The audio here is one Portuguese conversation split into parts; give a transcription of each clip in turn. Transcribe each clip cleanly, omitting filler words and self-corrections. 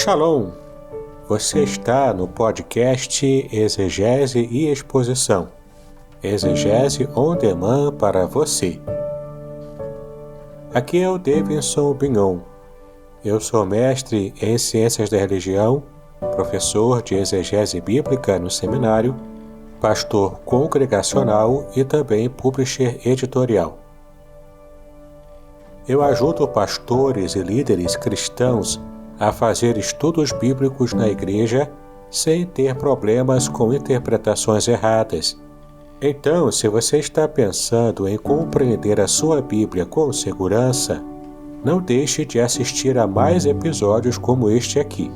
Shalom! Você está no podcast Exegese e Exposição. Exegese on demand para você. Aqui é o Davidson Bignon. Eu sou mestre em Ciências da Religião, professor de Exegese Bíblica no seminário, pastor congregacional e também publisher editorial. Eu ajudo pastores e líderes cristãos a fazer estudos bíblicos na igreja sem ter problemas com interpretações erradas. Então, se você está pensando em compreender a sua Bíblia com segurança, não deixe de assistir a mais episódios como este aqui.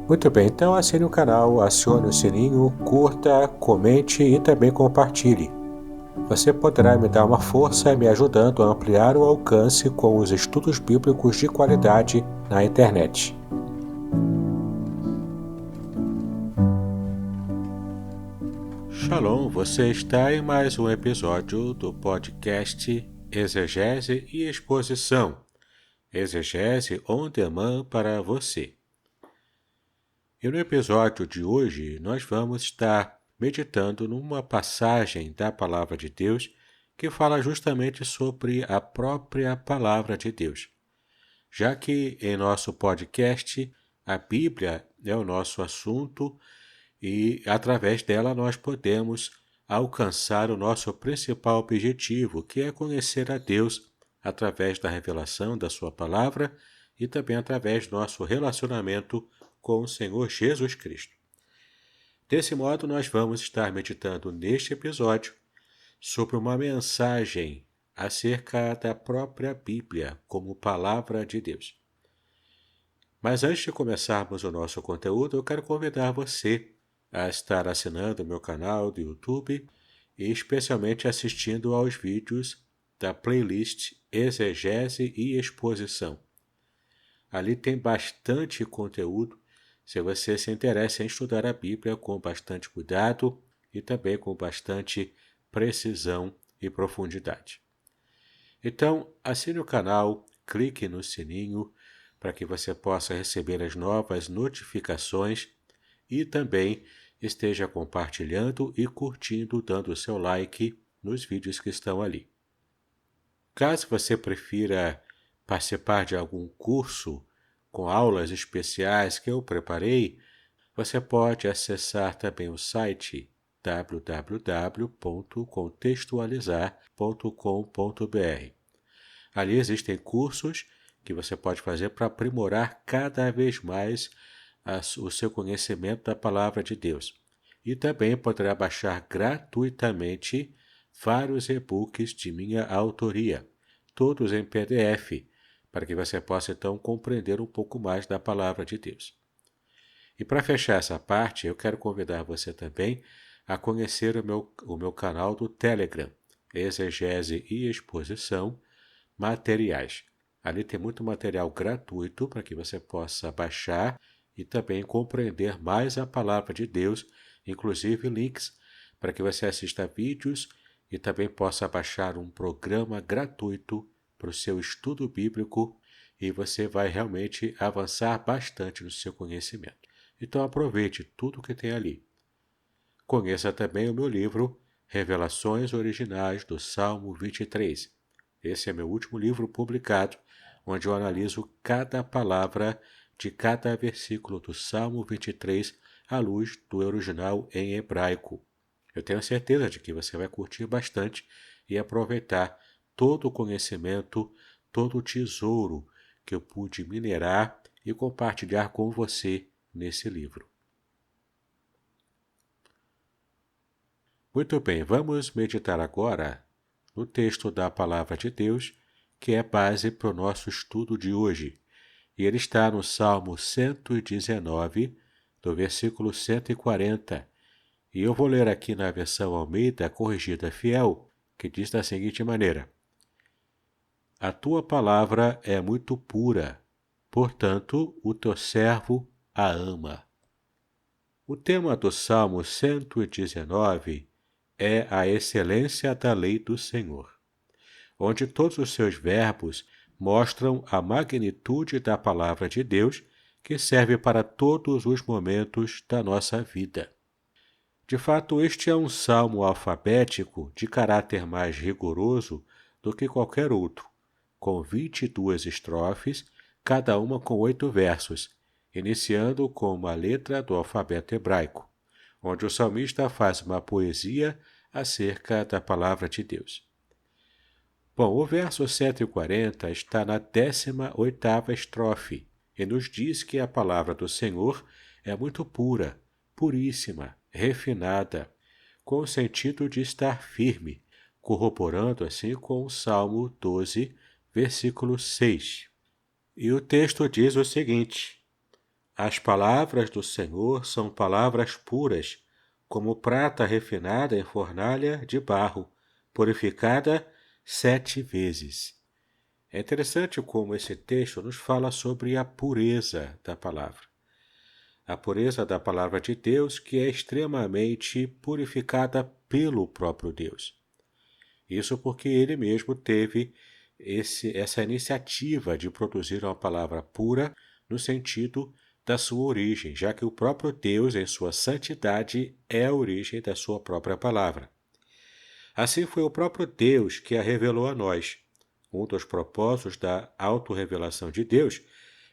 Muito bem, então assine o canal, acione o sininho, curta, comente e também compartilhe. Você poderá me dar uma força me ajudando a ampliar o alcance com os estudos bíblicos de qualidade na internet. Shalom, você está em mais um episódio do podcast Exegese e Exposição. Exegese on demand para você. E no episódio de hoje nós vamos estar meditando numa passagem da Palavra de Deus que fala justamente sobre a própria Palavra de Deus. Já que em nosso podcast a Bíblia é o nosso assunto e através dela nós podemos alcançar o nosso principal objetivo, que é conhecer a Deus através da revelação da sua Palavra e também através do nosso relacionamento com o Senhor Jesus Cristo. Desse modo, nós vamos estar meditando neste episódio sobre uma mensagem acerca da própria Bíblia como Palavra de Deus. Mas antes de começarmos o nosso conteúdo, eu quero convidar você a estar assinando o meu canal do YouTube e especialmente assistindo aos vídeos da playlist Exegese e Exposição. Ali tem bastante conteúdo se você se interessa em estudar a Bíblia com bastante cuidado e também com bastante precisão e profundidade. Então, assine o canal, clique no sininho para que você possa receber as novas notificações e também esteja compartilhando e curtindo, dando o seu like nos vídeos que estão ali. Caso você prefira participar de algum curso com aulas especiais que eu preparei, você pode acessar também o site www.contextualizar.com.br. Ali existem cursos que você pode fazer para aprimorar cada vez mais o seu conhecimento da Palavra de Deus. E também poderá baixar gratuitamente vários e-books de minha autoria, todos em PDF, para que você possa então compreender um pouco mais da Palavra de Deus. E para fechar essa parte, eu quero convidar você também a conhecer o meu canal do Telegram, Exegese e Exposição, Materiais. Ali tem muito material gratuito para que você possa baixar e também compreender mais a Palavra de Deus, inclusive links para que você assista vídeos e também possa baixar um programa gratuito para o seu estudo bíblico e você vai realmente avançar bastante no seu conhecimento. Então aproveite tudo o que tem ali. Conheça também o meu livro Revelações Originais do Salmo 23. Esse é meu último livro publicado, onde eu analiso cada palavra de cada versículo do Salmo 23 à luz do original em hebraico. Eu tenho certeza de que você vai curtir bastante e aproveitar todo o conhecimento, todo o tesouro que eu pude minerar e compartilhar com você nesse livro. Muito bem, vamos meditar agora no texto da Palavra de Deus, que é base para o nosso estudo de hoje. E ele está no Salmo 119, do versículo 140. E eu vou ler aqui na versão Almeida Corrigida Fiel, que diz da seguinte maneira: A tua palavra é muito pura, portanto o teu servo a ama. O tema do Salmo 119 é a excelência da lei do Senhor, onde todos os seus verbos mostram a magnitude da palavra de Deus que serve para todos os momentos da nossa vida. De fato, este é um salmo alfabético de caráter mais rigoroso do que qualquer outro, com 22 estrofes, cada uma com 8 versos, iniciando com uma letra do alfabeto hebraico, onde o salmista faz uma poesia acerca da palavra de Deus. Bom, o verso 140 está na 18ª estrofe e nos diz que a palavra do Senhor é muito pura, puríssima, refinada, com o sentido de estar firme, corroborando assim com o Salmo 12, versículo 6. E o texto diz o seguinte: as palavras do Senhor são palavras puras, como prata refinada em fornalha de barro, purificada 7 vezes. É interessante como esse texto nos fala sobre a pureza da palavra. A pureza da palavra de Deus, que é extremamente purificada pelo próprio Deus. Isso porque ele mesmo teve essa iniciativa de produzir uma palavra pura no sentido da sua origem, já que o próprio Deus, em sua santidade, é a origem da sua própria palavra. Assim foi o próprio Deus que a revelou a nós. Um dos propósitos da autorrevelação de Deus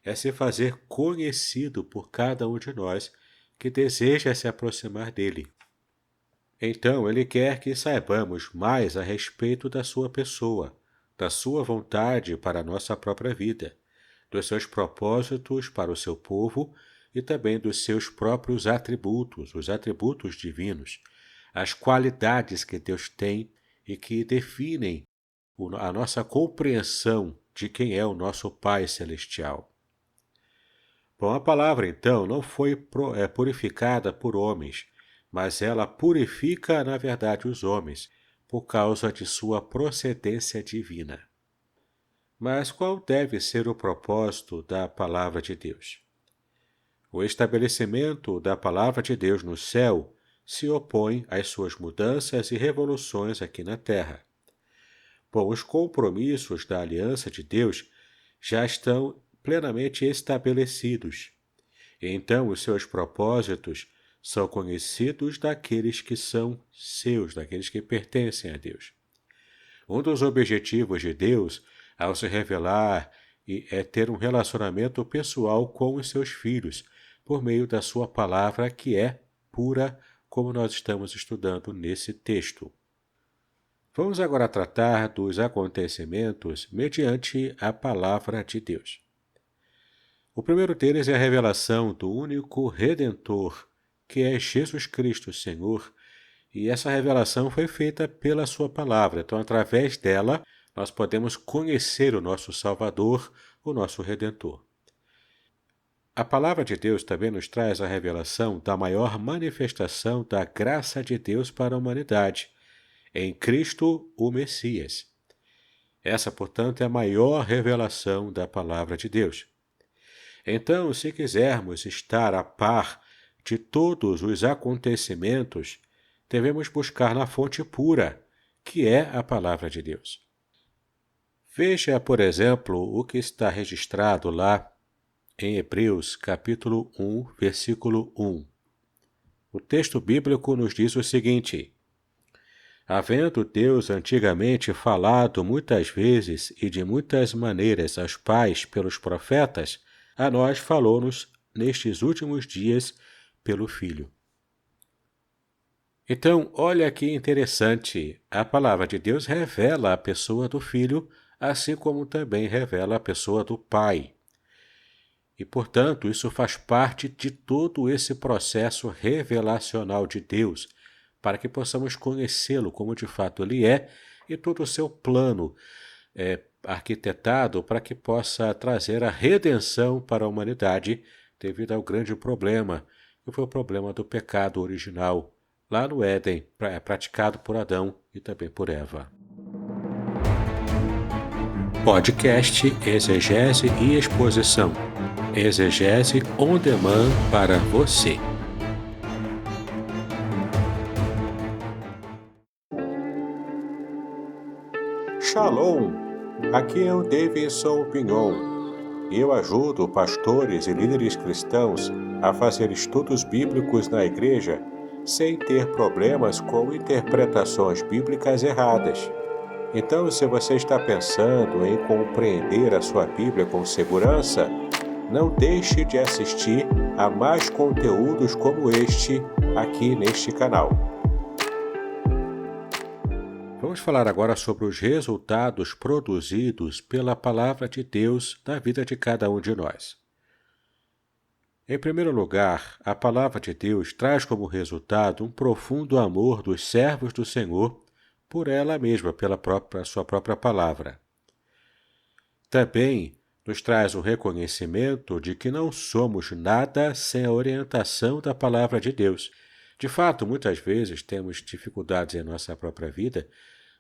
é se fazer conhecido por cada um de nós que deseja se aproximar dele. Então, ele quer que saibamos mais a respeito da sua pessoa, da sua vontade para a nossa própria vida, dos seus propósitos para o seu povo e também dos seus próprios atributos, os atributos divinos, as qualidades que Deus tem e que definem a nossa compreensão de quem é o nosso Pai Celestial. Bom, a palavra, então, não foi purificada por homens, mas ela purifica, na verdade, os homens, por causa de sua procedência divina. Mas qual deve ser o propósito da palavra de Deus? O estabelecimento da palavra de Deus no céu se opõe às suas mudanças e revoluções aqui na terra. Bom, os compromissos da aliança de Deus já estão plenamente estabelecidos. Então, os seus propósitos são conhecidos daqueles que são seus, daqueles que pertencem a Deus. Um dos objetivos de Deus, ao se revelar, é ter um relacionamento pessoal com os seus filhos, por meio da sua palavra que é pura, como nós estamos estudando nesse texto. Vamos agora tratar dos acontecimentos mediante a palavra de Deus. O primeiro deles é a revelação do único Redentor, que é Jesus Cristo, Senhor, e essa revelação foi feita pela sua palavra. Então, através dela, nós podemos conhecer o nosso Salvador, o nosso Redentor. A palavra de Deus também nos traz a revelação da maior manifestação da graça de Deus para a humanidade, em Cristo, o Messias. Essa, portanto, é a maior revelação da palavra de Deus. Então, se quisermos estar a par de todos os acontecimentos, devemos buscar na fonte pura, que é a palavra de Deus. Veja, por exemplo, o que está registrado lá em Hebreus, capítulo 1, versículo 1. O texto bíblico nos diz o seguinte: havendo Deus antigamente falado muitas vezes e de muitas maneiras aos pais pelos profetas, a nós falou-nos nestes últimos dias pelo Filho. Então, olha que interessante, a palavra de Deus revela a pessoa do Filho, assim como também revela a pessoa do Pai. E, portanto, isso faz parte de todo esse processo revelacional de Deus, para que possamos conhecê-lo como de fato ele é e todo o seu plano arquitetado para que possa trazer a redenção para a humanidade devido ao grande problema, que foi o problema do pecado original, lá no Éden, praticado por Adão e também por Eva. Podcast Exegese e Exposição. Exegese on demand para você. Shalom! Aqui é o Davidson Pignon. Eu ajudo pastores e líderes cristãos a fazer estudos bíblicos na igreja sem ter problemas com interpretações bíblicas erradas. Então, se você está pensando em compreender a sua Bíblia com segurança, não deixe de assistir a mais conteúdos como este aqui neste canal. Vamos falar agora sobre os resultados produzidos pela Palavra de Deus na vida de cada um de nós. Em primeiro lugar, a Palavra de Deus traz como resultado um profundo amor dos servos do Senhor por ela mesma, pela sua própria palavra. Também nos traz um reconhecimento de que não somos nada sem a orientação da Palavra de Deus. De fato, muitas vezes temos dificuldades em nossa própria vida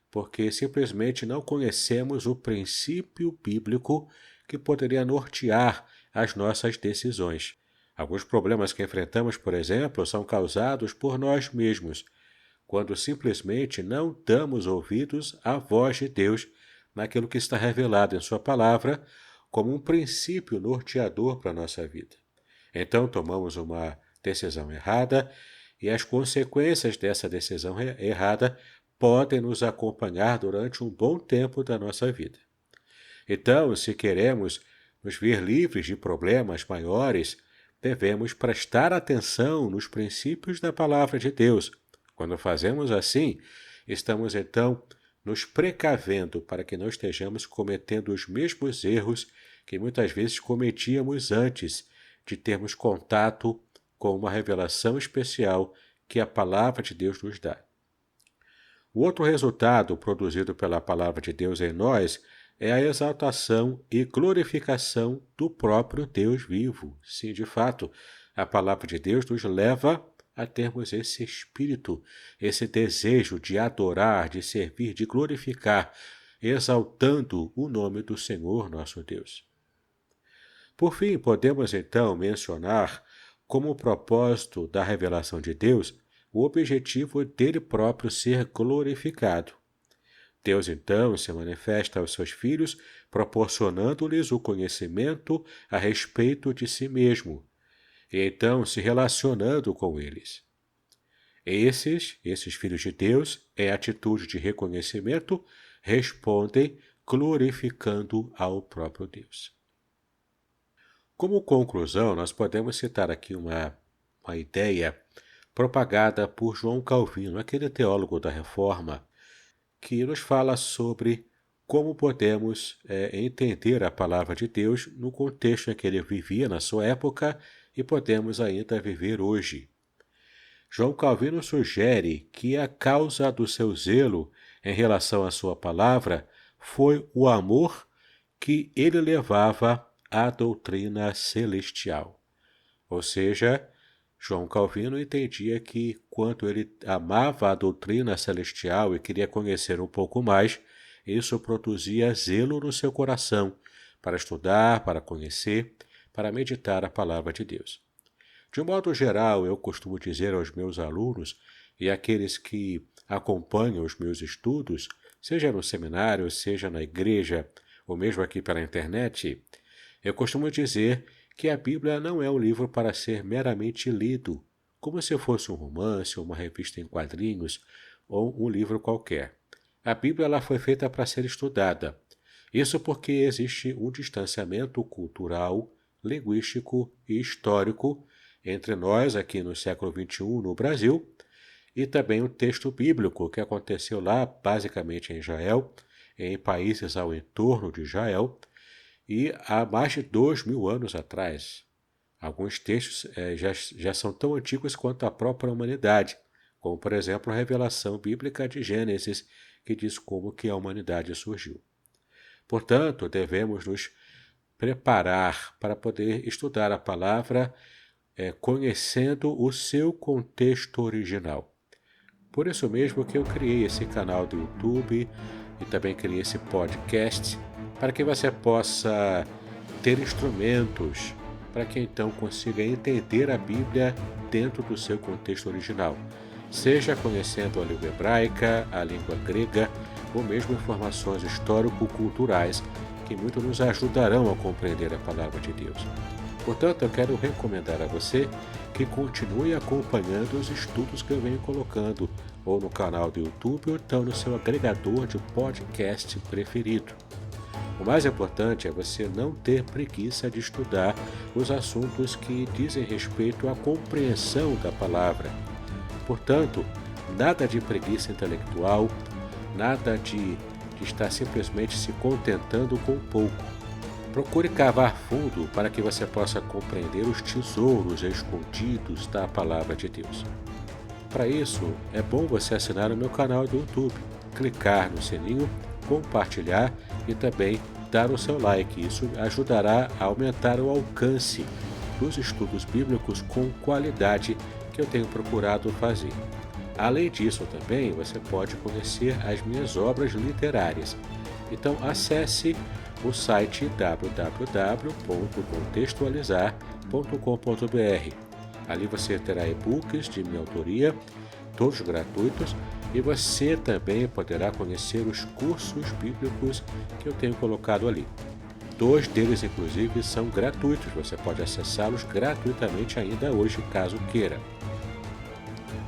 porque simplesmente não conhecemos o princípio bíblico que poderia nortear as nossas decisões. Alguns problemas que enfrentamos, por exemplo, são causados por nós mesmos, quando simplesmente não damos ouvidos à voz de Deus naquilo que está revelado em sua palavra como um princípio norteador para a nossa vida. Então tomamos uma decisão errada e as consequências dessa decisão errada podem nos acompanhar durante um bom tempo da nossa vida. Então, se queremos nos ver livres de problemas maiores, devemos prestar atenção nos princípios da palavra de Deus. Quando fazemos assim, estamos então nos precavendo para que não estejamos cometendo os mesmos erros que muitas vezes cometíamos antes de termos contato com uma revelação especial que a palavra de Deus nos dá. O outro resultado produzido pela palavra de Deus em nós é a exaltação e glorificação do próprio Deus vivo. Sim, de fato, a palavra de Deus nos leva a termos esse espírito, esse desejo de adorar, de servir, de glorificar, exaltando o nome do Senhor nosso Deus. Por fim, podemos então mencionar como propósito da revelação de Deus o objetivo dele próprio ser glorificado. Deus então se manifesta aos seus filhos, proporcionando-lhes o conhecimento a respeito de si mesmo, e então se relacionando com eles. Esses filhos de Deus, em atitude de reconhecimento, respondem glorificando ao próprio Deus. Como conclusão, nós podemos citar aqui uma ideia propagada por João Calvino, aquele teólogo da Reforma, que nos fala sobre como podemos entender a palavra de Deus no contexto em que ele vivia na sua época e podemos ainda viver hoje. João Calvino sugere que a causa do seu zelo em relação à sua palavra foi o amor que ele levava à doutrina celestial. Ou seja, João Calvino entendia que, quando ele amava a doutrina celestial e queria conhecer um pouco mais, isso produzia zelo no seu coração para estudar, para conhecer, para meditar a palavra de Deus. De um modo geral, eu costumo dizer aos meus alunos e àqueles que acompanham os meus estudos, seja no seminário, seja na igreja, ou mesmo aqui pela internet, eu costumo dizer que a Bíblia não é um livro para ser meramente lido, como se fosse um romance, uma revista em quadrinhos ou um livro qualquer. A Bíblia ela foi feita para ser estudada. Isso porque existe um distanciamento cultural, linguístico e histórico entre nós aqui no século XXI no Brasil e também o texto bíblico que aconteceu lá basicamente em Israel, em países ao entorno de Israel, e há mais de 2.000 anos atrás. Alguns textos já são tão antigos quanto a própria humanidade, como, por exemplo, a revelação bíblica de Gênesis, que diz como que a humanidade surgiu. Portanto, devemos nos preparar para poder estudar a palavra conhecendo o seu contexto original. Por isso mesmo que eu criei esse canal do YouTube e também criei esse podcast, para que você possa ter instrumentos para que então consiga entender a Bíblia dentro do seu contexto original, seja conhecendo a língua hebraica, a língua grega, ou mesmo informações histórico-culturais que muito nos ajudarão a compreender a palavra de Deus. Portanto, eu quero recomendar a você que continue acompanhando os estudos que eu venho colocando, ou no canal do YouTube, ou então no seu agregador de podcast preferido. O mais importante é você não ter preguiça de estudar os assuntos que dizem respeito à compreensão da palavra. Portanto, nada de preguiça intelectual, nada de estar simplesmente se contentando com pouco. Procure cavar fundo para que você possa compreender os tesouros escondidos da palavra de Deus. Para isso, é bom você assinar o meu canal do YouTube, clicar no sininho, compartilhar e também dar o seu like. Isso ajudará a aumentar o alcance dos estudos bíblicos com qualidade que eu tenho procurado fazer. Além disso, também você pode conhecer as minhas obras literárias. Então, acesse o site www.contextualizar.com.br. Ali você terá e-books de minha autoria, todos gratuitos, e você também poderá conhecer os cursos bíblicos que eu tenho colocado ali. 2 deles, inclusive, são gratuitos, você pode acessá-los gratuitamente ainda hoje, caso queira.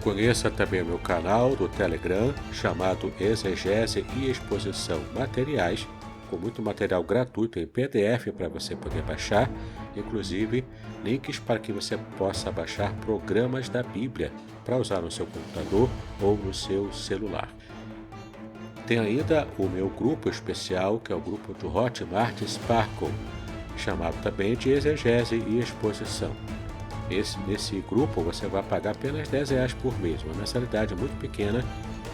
Conheça também o meu canal do Telegram, chamado Exegese e Exposição Materiais, com muito material gratuito em PDF para você poder baixar, inclusive links para que você possa baixar programas da Bíblia para usar no seu computador ou no seu celular. Tem ainda o meu grupo especial, que é o grupo do Hotmart Sparkle, chamado também de Exegese e Exposição. Nesse grupo você vai pagar apenas R$10 por mês, uma mensalidade muito pequena,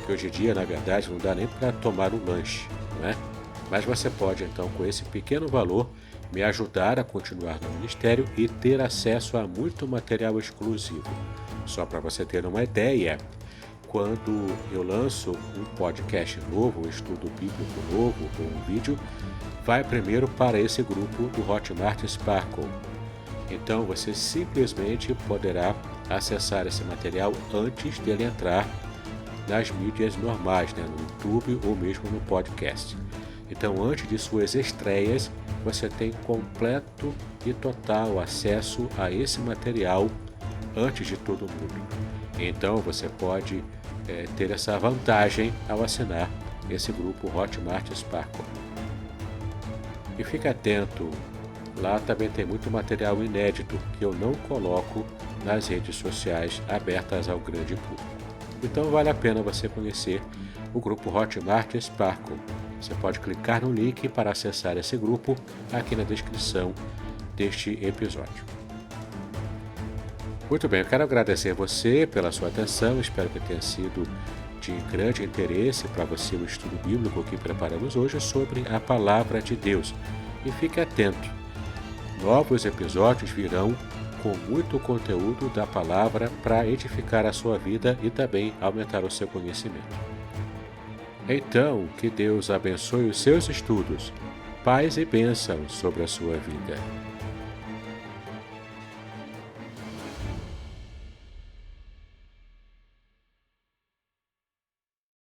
que hoje em dia, na verdade, não dá nem para tomar um lanche, não é? Mas você pode, então, com esse pequeno valor, me ajudar a continuar no ministério e ter acesso a muito material exclusivo. Só para você ter uma ideia, quando eu lanço um podcast novo, um estudo bíblico novo ou um vídeo, vai primeiro para esse grupo do Hotmart Sparkle. Então você simplesmente poderá acessar esse material antes dele entrar nas mídias normais, no YouTube ou mesmo no podcast. Então, antes de suas estreias, você tem completo e total acesso a esse material antes de todo mundo. Então, você pode ter essa vantagem ao assinar esse grupo Hotmart Sparkle. E fique atento, lá também tem muito material inédito que eu não coloco nas redes sociais abertas ao grande público. Então, vale a pena você conhecer o grupo Hotmart Sparkle. Você pode clicar no link para acessar esse grupo aqui na descrição deste episódio. Muito bem, eu quero agradecer você pela sua atenção, espero que tenha sido de grande interesse para você o estudo bíblico que preparamos hoje sobre a Palavra de Deus. E fique atento, novos episódios virão com muito conteúdo da Palavra para edificar a sua vida e também aumentar o seu conhecimento. Então, que Deus abençoe os seus estudos, paz e bênção sobre a sua vida.